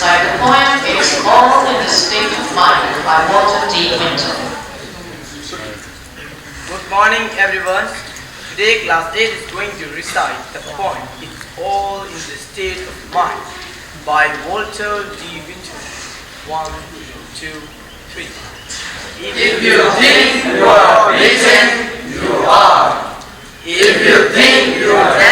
recite the poem It's All in the State of Mind by Walter D. Winter. Good morning, everyone. Today Class 8 is going to recite the poem It's All in the State of Mind by Walter D. Winter. 1, 2, 3. If you think you are written, you are. If you think you are